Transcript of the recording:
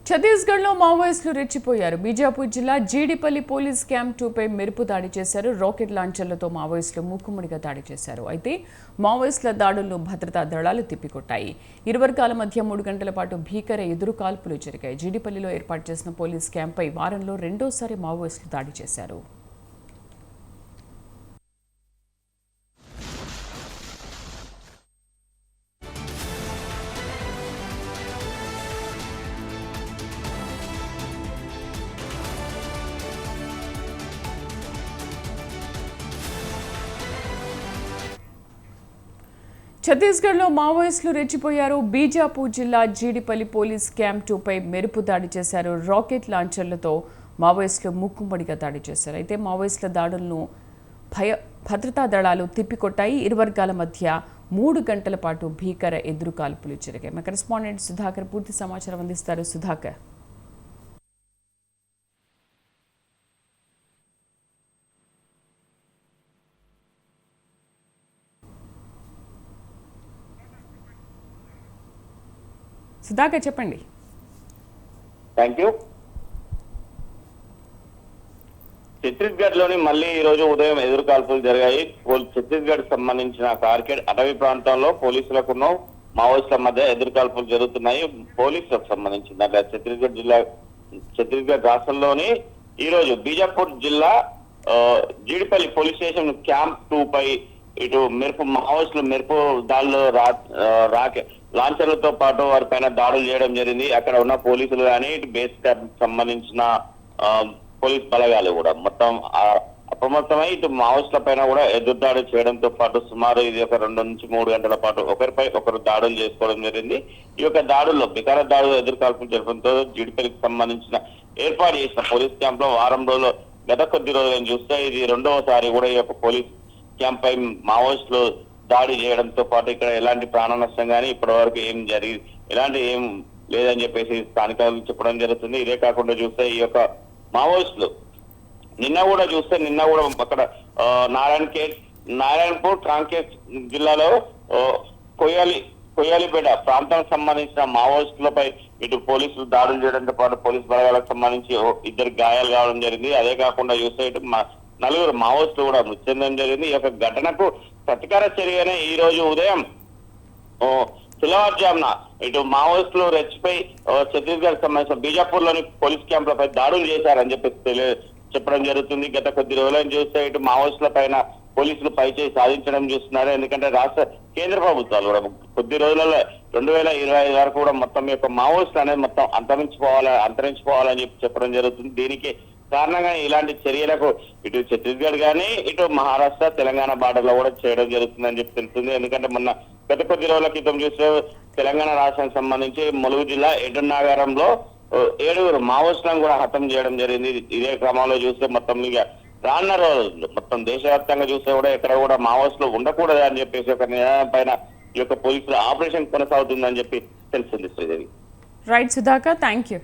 ఛత్తీస్గఢ్లో మావోయిస్టులు రెచ్చిపోయారు. బీజాపూర్ జిల్లా జీడిపల్లి పోలీస్ క్యాంప్ 2 పై మెరుపు దాడి చేశారు. రాకెట్ లాంచర్లతో మావోయిస్టులు మూకుమ్మడిగా దాడి చేశారు. అయితే మావోయిస్టుల దాడులను భద్రతా దళాలు తిప్పికొట్టాయి. ఇరు వర్గాల మధ్య 3 గంటల పాటు భీకర ఎదురు కాల్పులు జరిగాయి. జీడిపల్లిలో ఏర్పాటు చేసిన పోలీస్ క్యాంప్పై వారంలో రెండోసారి మావోయిస్టులు దాడి చేశారు. ఛత్తీస్గఢ్లో మావోయిస్టులు రెచ్చిపోయారు. బీజాపూర్ జిల్లా జీడిపల్లి పోలీస్ క్యాంప్ 2 పై మెరుపు దాడి చేశారు. రాకెట్ లాంచర్లతో మావోయిస్టులు మూకుమ్మడిగా దాడి చేశారు. అయితే మావోయిస్టుల దాడులను భద్రతా దళాలు తిప్పికొట్టాయి. ఇరు వర్గాల మధ్య 3 గంటల పాటు భీకర ఎదురు కాల్పులు జరిగాయి. మా కరెస్పాండెంట్ సుధాకర్ పూర్తి సమాచారం అందిస్తారు. సుధాకర్, చెప్పండి. Thank you. ఛత్తీస్గఢ్ లోని మళ్ళీ ఈ రోజు ఉదయం ఎదురు కాల్పులు జరిగాయి. ఛత్తీస్గఢ్ సంబంధించిన కార్కెట్ అటవీ ప్రాంతంలో పోలీసులకును మావోయిస్టుల మధ్య ఎదురు కాల్పులు జరుగుతున్నాయి. పోలీసులకు సంబంధించిన ఛత్తీస్గఢ్ రాష్ట్రంలోని ఈ రోజు బీజాపూర్ జిల్లా జీడిపల్లి పోలీస్ స్టేషన్ క్యాంప్ 2 పై ఇటు మావోయిస్టులు మెరుపు దాడులు లాంచర్లతో పాటు వారిపైన దాడులు చేయడం జరిగింది. అక్కడ ఉన్న పోలీసులు కానీ ఇటు బేస్ క్యాంప్ సంబంధించిన పోలీస్ బలగాలు కూడా మొత్తం అప్రమత్తమై ఇటు మావోయిస్టుల పైన కూడా ఎదురుదాడి చేయడంతో పాటు సుమారు ఇది ఒక 2 నుంచి 3 గంటల పాటు ఒకరిపై ఒకరు దాడులు చేసుకోవడం జరిగింది. ఈ యొక్క దాడుల్లో బికార దాడులు ఎదురు కాల్పులు జరపడంతో జీడిపల్లికి సంబంధించిన ఏర్పాటు చేసిన పోలీస్ క్యాంప్ లో వారం రోజులు గత కొద్ది రోజులను చూస్తే ఇది రెండవసారి కూడా ఈ యొక్క పోలీస్ క్యాంప్ పై మావోయిస్టులు దాడి చేయడంతో పాటు ఇక్కడ ఎలాంటి ప్రాణ నష్టం కానీ ఇప్పటి వరకు ఎలాంటి ఏం లేదని చెప్పేసి స్థానికులు చెప్పడం జరుగుతుంది. ఇదే కాకుండా చూస్తే ఈ యొక్క మావోయిస్టులు నిన్న కూడా అక్కడ నారాయణపూర్ కాంకేర్ జిల్లాలో కొయ్యాలిపేట ప్రాంతానికి సంబంధించిన మావోయిస్టులపై ఇటు పోలీసులు దాడులు చేయడంతో పాటు పోలీసు బలగాలకు సంబంధించి 2 గాయాలు కావడం జరిగింది. అదే కాకుండా చూస్తే ఇటు 4 మావోయిస్టులు కూడా మృతి చెందడం జరిగింది. ఈ యొక్క ఘటనకు ప్రతీకార చర్యనే ఈ రోజు ఉదయం తెల్లవారుజామున ఇటు మావోయిస్టులు రెచ్చిపోయి ఛత్తీస్గఢ్ సంబంధించిన బీజాపూర్ లోని పోలీస్ క్యాంపులపై దాడులు చేశారని చెప్పి చెప్పడం జరుగుతుంది. గత కొద్ది రోజులను చూస్తే ఇటు మావోయిస్టుల పైన పోలీసులు పైచేయి సాధించడం చూస్తున్నారు. ఎందుకంటే కేంద్ర ప్రభుత్వాలు కూడా కొద్ది రోజులలో 2025 వరకు కూడా మొత్తం యొక్క మావోయిస్టులు అనేది మొత్తం అంతరించిపోవాలని చెప్పి చెప్పడం జరుగుతుంది. దీనికి కారణంగా ఇలాంటి చర్యలకు ఇటు ఛత్తీస్గఢ్ కానీ ఇటు మహారాష్ట్ర తెలంగాణ బార్డర్ లో కూడా చేయడం జరుగుతుందని చెప్పి తెలుస్తుంది. ఎందుకంటే మొన్న గత కొద్ది రోజుల క్రితం చూస్తే తెలంగాణ రాష్ట్రానికి సంబంధించి ములుగు జిల్లా ఎడ్డునాగారంలో 7 మావోయిస్టులను కూడా హతం చేయడం జరిగింది. ఇదే క్రమంలో చూస్తే మొత్తం రానున్న రోజులు మొత్తం దేశవ్యాప్తంగా చూస్తే కూడా ఎక్కడ కూడా మావోయిస్టులు ఉండకూడదు అని చెప్పేసి ఒక నిర్ణయం పైన ఈ యొక్క పోలీసుల ఆపరేషన్ కొనసాగుతుందని చెప్పి తెలిసింది. Sridevi. Right Sudhakar, thank you.